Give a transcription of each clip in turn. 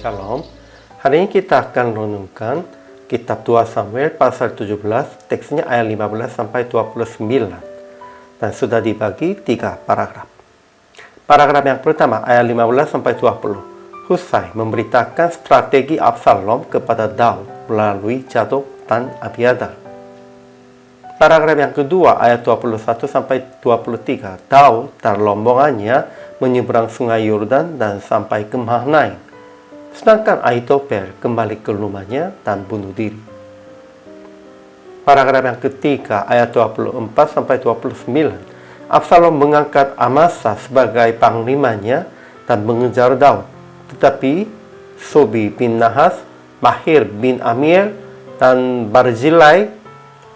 Shalom. Hari ini kita akan renungkan kitab 2 Samuel pasal 17, teksnya ayat 15 sampai 29. Dan sudah dibagi 3 paragraf. Paragraf yang pertama ayat 15 sampai 20. Husai memberitakan strategi Absalom kepada Daud melalui Zadok dan Abiathar. Paragraf yang kedua ayat 21 sampai 23. Daud dan rombongannya menyeberang sungai Yordan dan sampai ke Mahanaim. Sedangkan Ahitofel kembali ke rumahnya dan bunuh diri. Paragraf yang ketiga ayat 24 sampai 29. Absalom mengangkat Amasa sebagai panglimanya dan mengejar Daud. Tetapi Sobi bin Nahas, Mahir bin Amir, dan Barzillai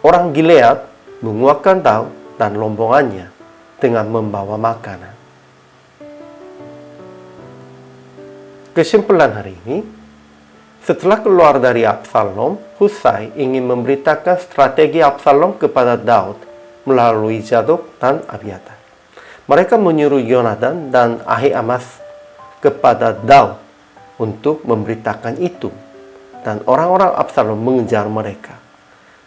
orang Gilead menguatkan Daud dan rombongannya dengan membawa makanan. Kesimpulan hari ini, setelah keluar dari Absalom, Husai ingin memberitakan strategi Absalom kepada Daud melalui Zadok dan Abiathar. Mereka menyuruh Yonatan dan Ahimaas kepada Daud untuk memberitakan itu, dan orang-orang Absalom mengejar mereka.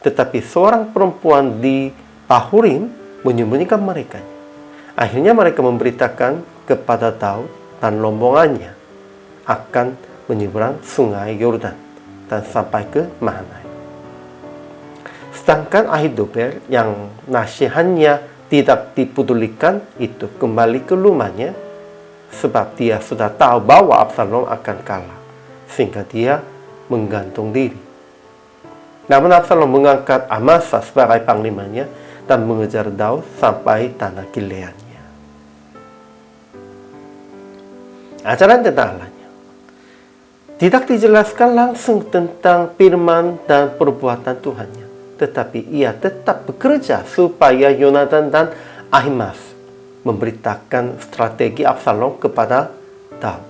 Tetapi seorang perempuan di Bahurim menyembunyikan mereka. Akhirnya mereka memberitakan kepada Daud dan rombongannya akan menyeberang sungai Yordan dan sampai ke Mahanaim. Sedangkan Ahitofel yang nasihatnya tidak dipedulikan itu kembali ke rumahnya sebab dia sudah tahu bahwa Absalom akan kalah, sehingga dia menggantung diri. Namun Absalom mengangkat Amasa sebagai panglimanya dan mengejar Daud sampai tanah Gileadnya. Ajaran tentang Allah tidak dijelaskan langsung tentang firman dan perbuatan Tuhannya, tetapi ia tetap bekerja supaya Yonatan dan Ahimaas memberitakan strategi Absalom kepada Daud.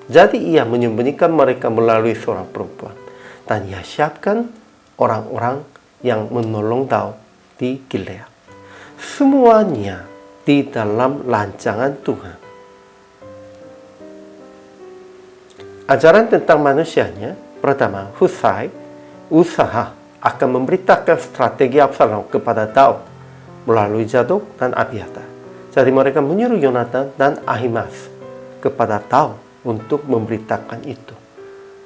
Jadi ia menyembunyikan mereka melalui seorang perempuan, dan ia siapkan orang-orang yang menolong Daud di Gilead. Semuanya di dalam rancangan Tuhan. Ajaran tentang manusianya, pertama, Husai usaha akan memberitakan strategi Absalom kepada Daud melalui Zadok dan Abiathar. Jadi mereka menyuruh Yonatan dan Ahimaas kepada Daud untuk memberitakan itu.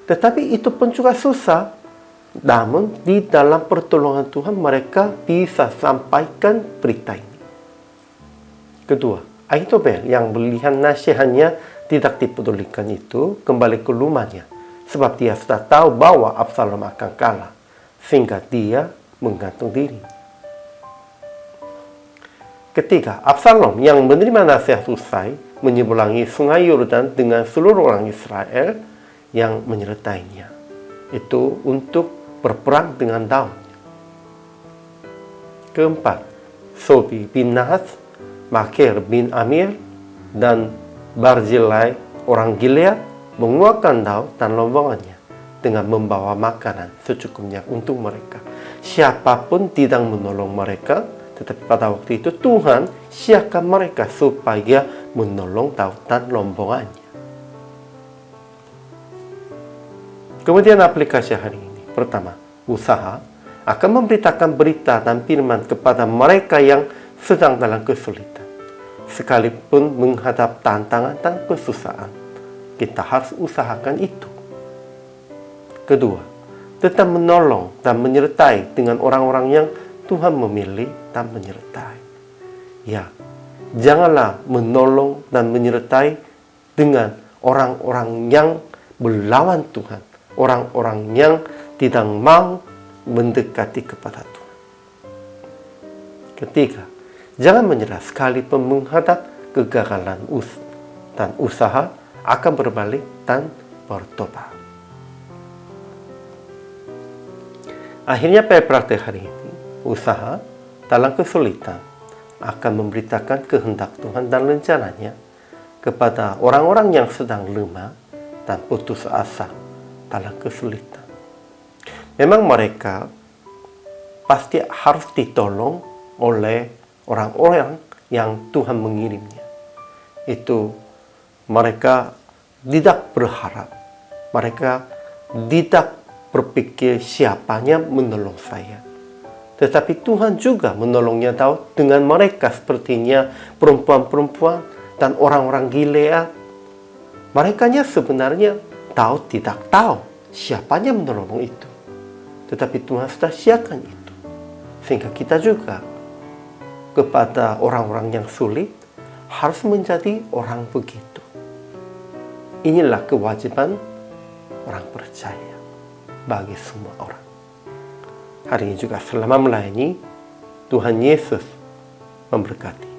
Tetapi itu pun juga susah. Namun di dalam pertolongan Tuhan mereka bisa sampaikan berita ini. Kedua, Ahitofel yang melihat nasihatnya tidak dipedulikan itu kembali ke rumahnya sebab dia sudah tahu bahwa Absalom akan kalah, sehingga dia menggantung diri. Ketiga, Absalom yang menerima nasihat Husai menyeberangi sungai Yordan dengan seluruh orang Israel yang menyertainya, itu untuk berperang dengan Daud. Keempat, Sobi bin Nahas, Makir bin Amir, dan Barzillai orang Gilead menguatkan Daud dan rombongannya dengan membawa makanan secukupnya untuk mereka. Siapapun tidak menolong mereka, tetapi pada waktu itu Tuhan siapkan mereka supaya menolong Daud dan rombongannya. Kemudian aplikasi hari ini. Pertama, usaha akan memberitakan berita dan firman kepada mereka yang sedang dalam kesulitan. Sekalipun menghadap tantangan dan kesusahan, kita harus usahakan itu. Kedua, tetap menolong dan menyertai dengan orang-orang yang Tuhan memilih dan menyertai. Ya, janganlah menolong dan menyertai dengan orang-orang yang melawan Tuhan, orang-orang yang tidak mau mendekati kepada Tuhan. Ketiga, jangan menyerah sekalipun menghadap kegagalan dan usaha akan berbalik dan bertobat. Akhirnya pada praktek hari ini, usaha dalam kesulitan akan memberitakan kehendak Tuhan dan rencananya kepada orang-orang yang sedang lemah dan putus asa dalam kesulitan. Memang mereka pasti harus ditolong oleh orang-orang yang Tuhan mengirimnya. Itu mereka tidak berharap Mereka tidak berpikir siapanya menolong saya. Tetapi Tuhan juga menolongnya Daud dengan mereka sepertinya perempuan-perempuan dan orang-orang Gilead. Mereka sebenarnya Daud tidak tahu siapanya menolong itu. Tetapi Tuhan sudah siapkan itu. Sehingga kita juga kepada orang-orang yang sulit harus menjadi orang begitu. Inilah kewajiban orang percaya bagi semua orang. Hari ini juga selama melayani, Tuhan Yesus memberkati.